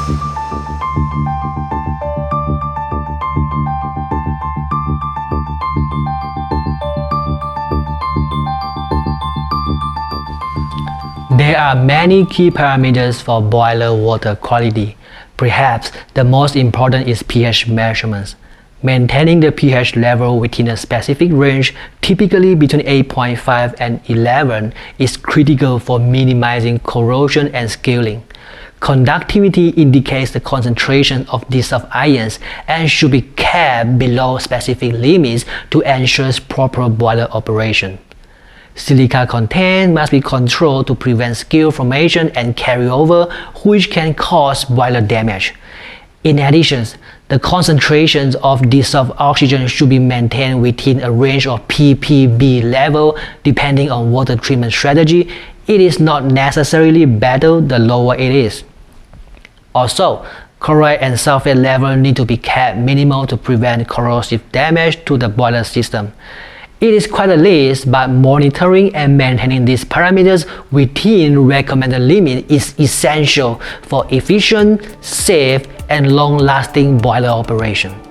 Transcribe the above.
There are many key parameters for boiler water quality. Perhaps the most important is pH measurements. Maintaining the pH level within a specific range, typically between 8.5 and 11, is critical for minimizing corrosion and scaling. Conductivity indicates the concentration of dissolved ions and should be kept below specific limits to ensure proper boiler operation. Silica content must be controlled to prevent scale formation and carryover, which can cause boiler damage. In addition, the concentrations of dissolved oxygen should be maintained within a range of ppb level depending on water treatment strategy. It is not necessarily better the lower it is. Also, chloride and sulfate level need to be kept minimal to prevent corrosive damage to the boiler system. It is quite a list, but monitoring and maintaining these parameters within recommended limit is essential for efficient, safe, and long-lasting boiler operation.